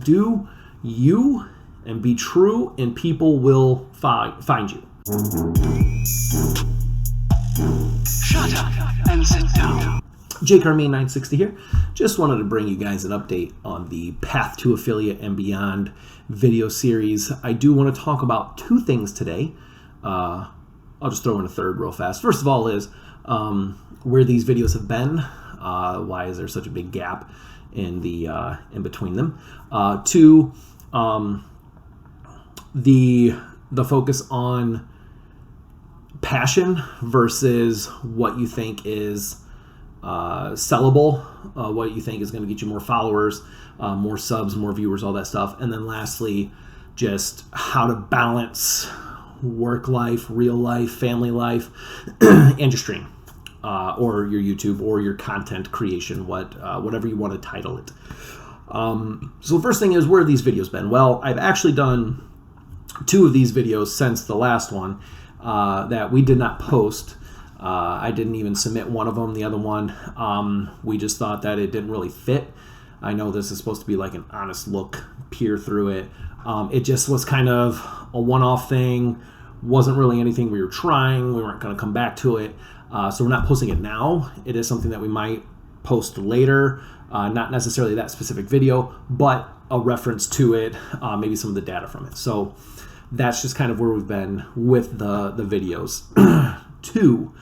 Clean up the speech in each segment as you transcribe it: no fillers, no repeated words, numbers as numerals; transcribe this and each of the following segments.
Do you and be true, and people will find you. Shut up and sit down. Jake Armin 960 here. Just wanted to bring you guys an update on the Path to Affiliate and Beyond video series. I do want to talk about two things today. I'll just throw in a third real fast. First of all is where these videos have been. Why is there such a big gap in the in between them? Two, the focus on passion versus what you think is sellable, what you think is going to get you more followers, more subs, more viewers, all that stuff. And then lastly, just how to balance work life, real life, family life, and your stream, or your YouTube, or your content creation, whatever you want to title it. So the first thing is, where have these videos been? Well, I've actually done two of these videos since the last one that we did not post. I didn't even submit one of them. The other one, we just thought that it didn't really fit. I know this is supposed to be like an honest look, peer through it. It just was kind of a one-off thing. Wasn't really anything we were trying. We weren't going to come back to it. So we're not posting it now. It is something that we might post later. Not necessarily that specific video, but a reference to it, maybe some of the data from it. So that's just kind of where we've been with the videos. Two,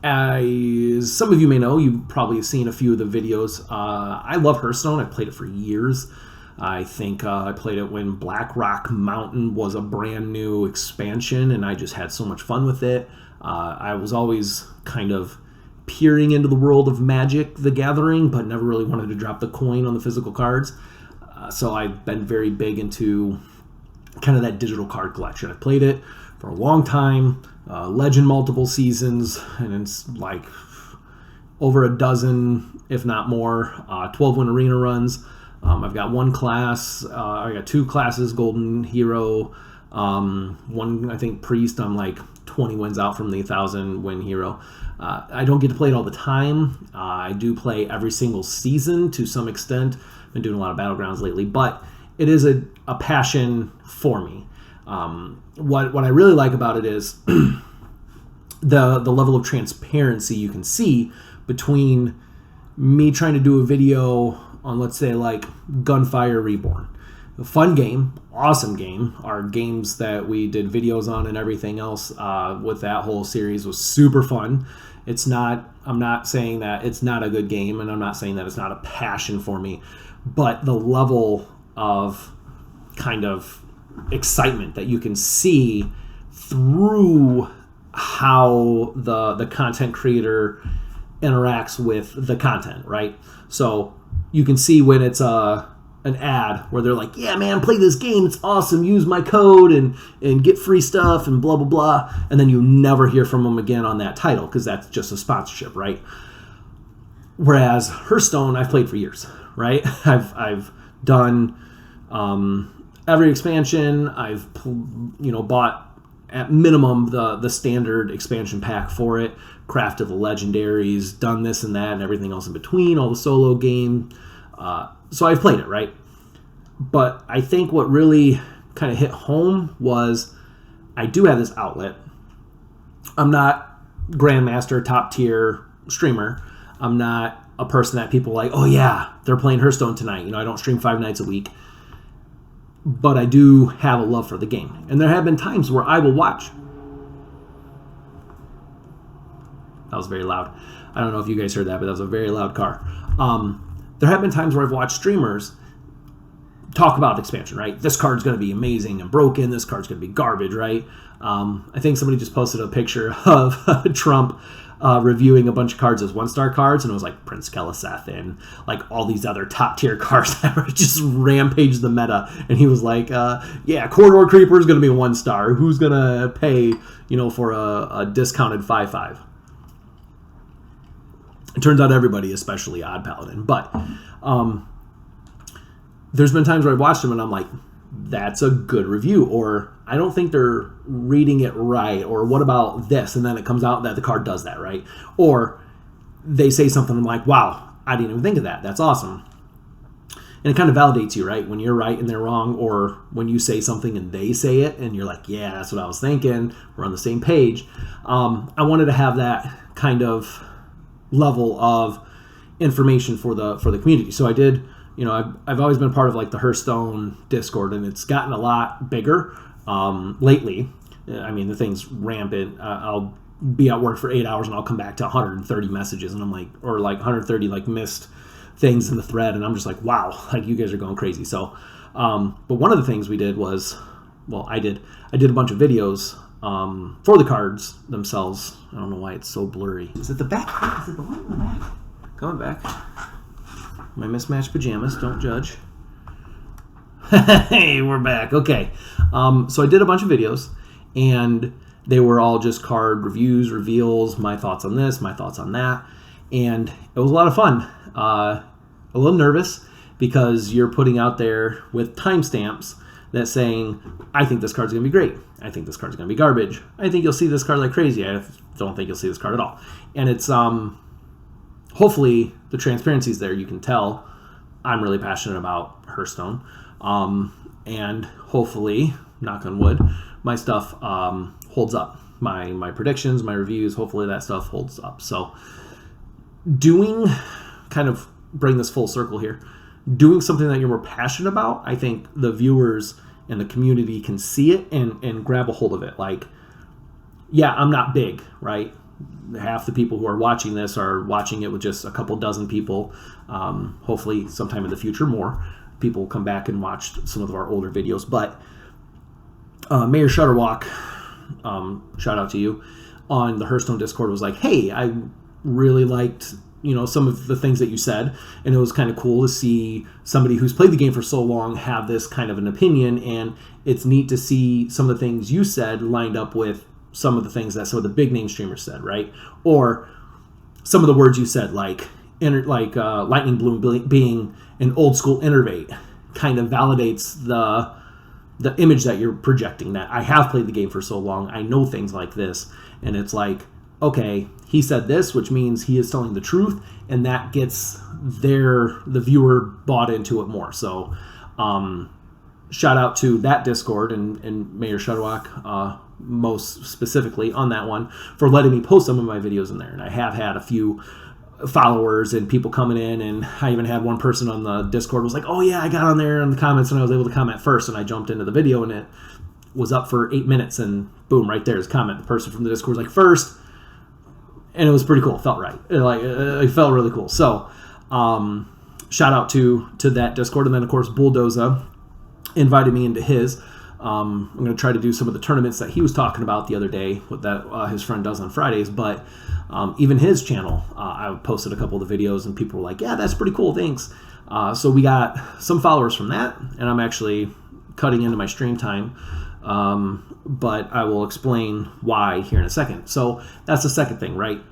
as some of you may know, you've probably seen a few of the videos. I love Hearthstone. I've played it for years. I think I played it when Black Rock Mountain was a brand new expansion, and I just had so much fun with it. I was always kind of peering into the world of Magic the Gathering, but never really wanted to drop the coin on the physical cards. So I've been very big into kind of that digital card collection. I've played it for a long time, Legend multiple seasons, and it's like over a dozen, if not more, 12-win arena runs. I've got one class, I got two classes, Golden Hero, one, I think, Priest. I'm like 20 wins out from the 1,000-win Hero. I don't get to play it all the time. I do play every single season to some extent. Been doing a lot of Battlegrounds lately, but it is a passion for me. What I really like about it is the level of transparency you can see between me trying to do a video on, let's say, like Gunfire Reborn. A fun game, awesome game. Our games that we did videos on and everything else with that whole series was super fun. I'm not saying that it's not a good game, and I'm not saying that it's not a passion for me, but the level of kind of excitement that you can see through how the content creator interacts with the content, right? So you can see when it's an ad where they're like, yeah, man, play this game, it's awesome, use my code and get free stuff and blah, blah, blah. And then you never hear from them again on that title because that's just a sponsorship, right? Whereas Hearthstone, I've played for years, right? I've done every expansion. I've bought at minimum the standard expansion pack for it, crafted the legendaries, done this and that and everything else in between, all the solo game. So I've played it, right? But I think what really kind of hit home was I do have this outlet. I'm not Grandmaster, top tier streamer. I'm not a person that people are like, oh yeah, they're playing Hearthstone tonight. I don't stream 5 nights a week. But I do have a love for the game. And there have been times where I will watch. That was very loud. I don't know if you guys heard that, but that was a very loud car. There have been times where I've watched streamers talk about the expansion, right? This card's going to be amazing and broken. This card's going to be garbage, right? I think somebody just posted a picture of Trump reviewing a bunch of cards as 1-star cards, and it was like Prince Keliseth and like all these other top-tier cards that were just rampaged the meta. And he was like, yeah, Corridor Creeper is going to be a 1-star. Who's going to pay, for a discounted 5/5? It turns out everybody, especially Odd Paladin. But there's been times where I've watched them and I'm like, that's a good review, or I don't think they're reading it right, or what about this? And then it comes out that the card does that, right? Or they say something, I'm like, wow, I didn't even think of that. That's awesome. And it kind of validates you, right? When you're right and they're wrong, or when you say something and they say it and you're like, yeah, that's what I was thinking. We're on the same page. I wanted to have that kind of level of information for the community. So I did, I've always been part of like the Hearthstone Discord, and it's gotten a lot bigger lately. I mean, the thing's rampant. I'll be at work for 8 hours and I'll come back to 130 messages, and I'm like, or like 130 like missed things in the thread, and I'm just like, wow, like you guys are going crazy. So, but one of the things we did was, I did a bunch of videos for the cards themselves. I don't know why it's so blurry. Is it the back? Is it the one in the back? Going back. My mismatched pajamas, don't judge. Hey, we're back. Okay. So I did a bunch of videos, and they were all just card reviews, reveals, my thoughts on this, my thoughts on that. And it was a lot of fun. A little nervous because you're putting out there with timestamps that saying, I think this card's going to be great. I think this card's going to be garbage. I think you'll see this card like crazy. I don't think you'll see this card at all. And it's, hopefully the transparency's there. You can tell I'm really passionate about Hearthstone. And hopefully, knock on wood, my stuff holds up. My predictions, my reviews, hopefully that stuff holds up. So kind of bring this full circle here, doing something that you're more passionate about, I think the viewers and the community can see it and grab a hold of it. Like, yeah, I'm not big, right? Half the people who are watching this are watching it with just a couple dozen people. Hopefully sometime in the future more people will come back and watch some of our older videos. But Mayor Shutterwalk, shout out to you, on the Hearthstone Discord was like, hey, I really liked some of the things that you said, and it was kind of cool to see somebody who's played the game for so long have this kind of an opinion, and it's neat to see some of the things you said lined up with some of the things that some of the big name streamers said, right? Or some of the words you said, like Lightning Bloom being an old school innervate, kind of validates the image that you're projecting, that I have played the game for so long, I know things like this, and it's like, okay, he said this, which means he is telling the truth, and that gets the viewer bought into it more. So shout out to that Discord and Mayor Shutterwalk most specifically on that one for letting me post some of my videos in there. And I have had a few followers and people coming in, and I even had one person on the Discord was like, oh yeah, I got on there in the comments and I was able to comment first, and I jumped into the video and it was up for 8 minutes, and boom, right there's a comment. The person from the Discord was like, first. And it was pretty cool. It felt right. It felt really cool. So, shout out to that Discord. And then, of course, Bulldoza invited me into his. I'm going to try to do some of the tournaments that he was talking about the other day, what that his friend does on Fridays. But even his channel, I posted a couple of the videos, and people were like, yeah, that's pretty cool. Thanks. So we got some followers from that. And I'm actually cutting into my stream time. But I will explain why here in a second. So that's the second thing, right?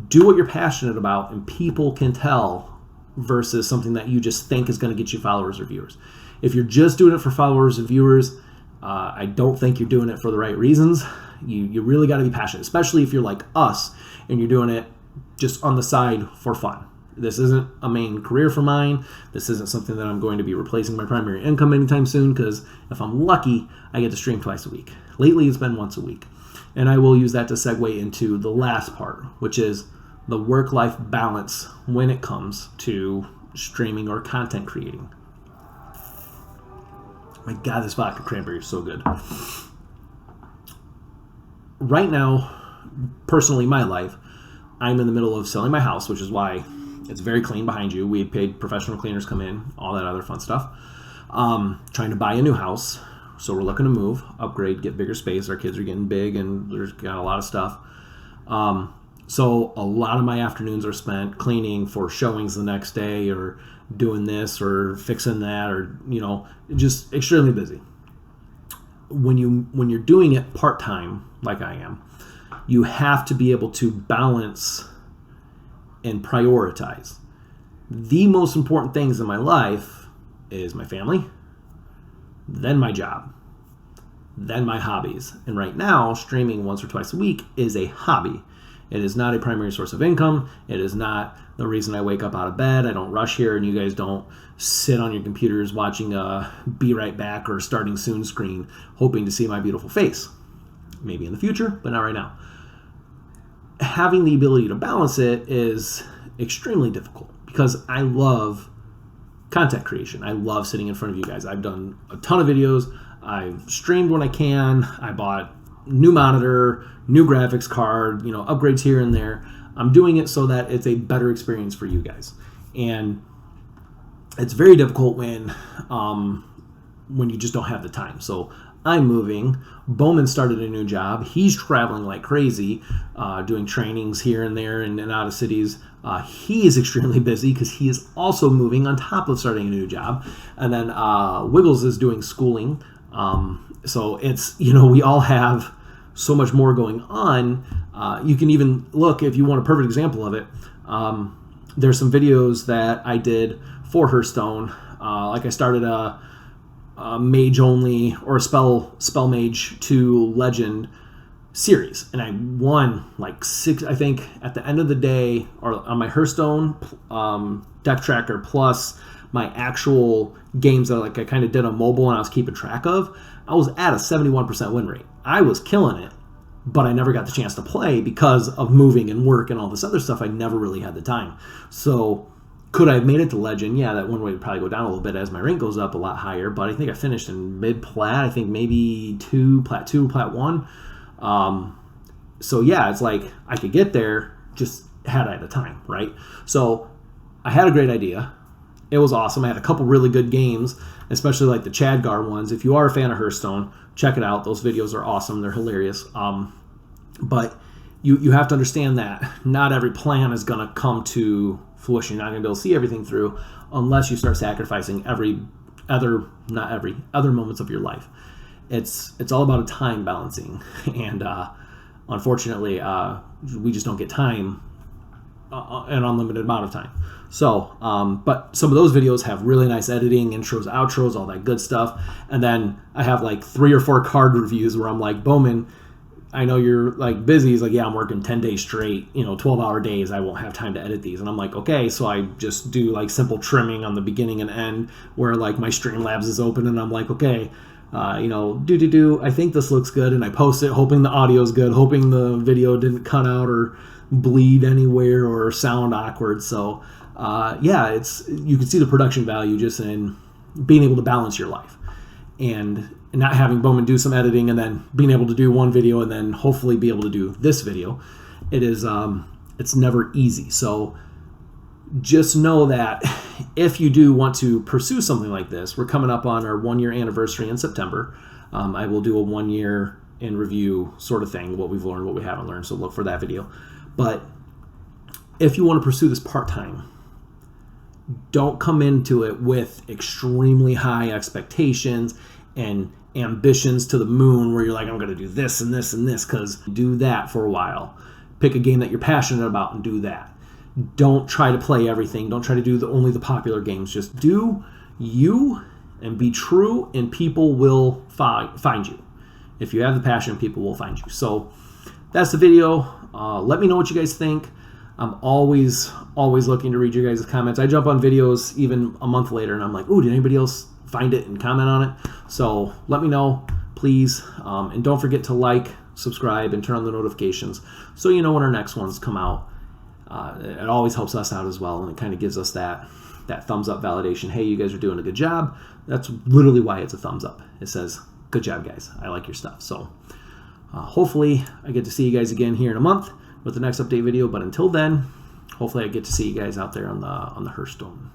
Do what you're passionate about and people can tell, versus something that you just think is going to get you followers or viewers. If you're just doing it for followers and viewers, I don't think you're doing it for the right reasons. You really got to be passionate, especially if you're like us and you're doing it just on the side for fun. This isn't a main career for mine. This isn't something that I'm going to be replacing my primary income anytime soon, because if I'm lucky, I get to stream twice a week. Lately, it's been once a week. And I will use that to segue into the last part, which is the work-life balance when it comes to streaming or content creating. My God, this vodka cranberry is so good. Right now, personally, my life, I'm in the middle of selling my house, which is why it's very clean behind you. We paid professional cleaners come in, all that other fun stuff. Trying to buy a new house. So we're looking to move, upgrade, get bigger space. Our kids are getting big and there's got a lot of stuff. So a lot of my afternoons are spent cleaning for showings the next day, or doing this or fixing that, or, just extremely busy. When you're doing it part-time, like I am, you have to be able to balance and prioritize. The most important things in my life is my family, then my job, then my hobbies. And right now, streaming once or twice a week is a hobby. It is not a primary source of income. It is not the reason I wake up out of bed. I don't rush here, and you guys don't sit on your computers watching a Be Right Back or Starting Soon screen hoping to see my beautiful face. Maybe in the future, but not right now. Having the ability to balance it is extremely difficult because I love content creation. I love sitting in front of you guys. I've done a ton of videos. I've streamed when I can. I bought new monitor, new graphics card, upgrades here and there. I'm doing it so that it's a better experience for you guys. And it's very difficult when you just don't have the time. So I'm moving. Bowman started a new job. He's traveling like crazy, doing trainings here and there and out of cities. He is extremely busy because he is also moving on top of starting a new job. And then Wiggles is doing schooling. So it's, we all have so much more going on. You can even look, if you want a perfect example of it, there's some videos that I did for Hearthstone. Like I started a mage only or a spell mage to legend series, and I won like 6, I think, at the end of the day, or on my Hearthstone deck tracker plus my actual games that I kind of did on mobile and I was keeping track of. I was at a 71% win rate. I was killing it, but I never got the chance to play because of moving and work and all this other stuff. I never really had the time. So could I have made it to legend? Yeah, that win rate would probably go down a little bit as my rank goes up a lot higher, but I think I finished in mid-plat. I think maybe plat 2, plat 1. So yeah, it's like I could get there, just had I the time, right? So I had a great idea. It was awesome. I had a couple really good games, especially like the Chadgar ones. If you are a fan of Hearthstone, check it out. Those videos are awesome. They're hilarious. But you have to understand that not every plan is going to come to fruition. You're not going to be able to see everything through unless you start sacrificing other moments of your life. It's all about a time balancing, and unfortunately, we just don't get time, an unlimited amount of time. So, but some of those videos have really nice editing, intros, outros, all that good stuff. And then I have like 3 or 4 card reviews where I'm like, Bowman, I know you're like busy. He's like, yeah, I'm working 10 days straight, 12-hour days. I won't have time to edit these. And I'm like, okay. So I just do like simple trimming on the beginning and end where like my Streamlabs is open and I'm like, okay, I think this looks good. And I post it hoping the audio's good, hoping the video didn't cut out or bleed anywhere or sound awkward. So yeah, you can see the production value just in being able to balance your life and not having Bowman do some editing and then being able to do one video and then hopefully be able to do this video. It's never easy. So just know that if you do want to pursue something like this, we're coming up on our 1-year anniversary in September. I will do a 1-year in review sort of thing, what we've learned, what we haven't learned. So look for that video. But if you want to pursue this part-time, don't come into it with extremely high expectations and ambitions to the moon where you're like, I'm going to do this and this and this, because do that for a while. Pick a game that you're passionate about and do that. Don't try to play everything. Don't try to do only the popular games. Just do you and be true, and people will find you. If you have the passion, people will find you. So that's the video. Let me know what you guys think. I'm always looking to read your guys' comments. I jump on videos even a month later and I'm like, ooh, did anybody else find it and comment on it? So let me know, please. And don't forget to like, subscribe, and turn on the notifications so you know when our next ones come out. It always helps us out as well, and it kind of gives us that thumbs up validation. Hey, you guys are doing a good job. That's literally why it's a thumbs up. It says, good job, guys. I like your stuff. So hopefully I get to see you guys again here in a month with the next update video. But until then, hopefully I get to see you guys out there on the Hearthstone.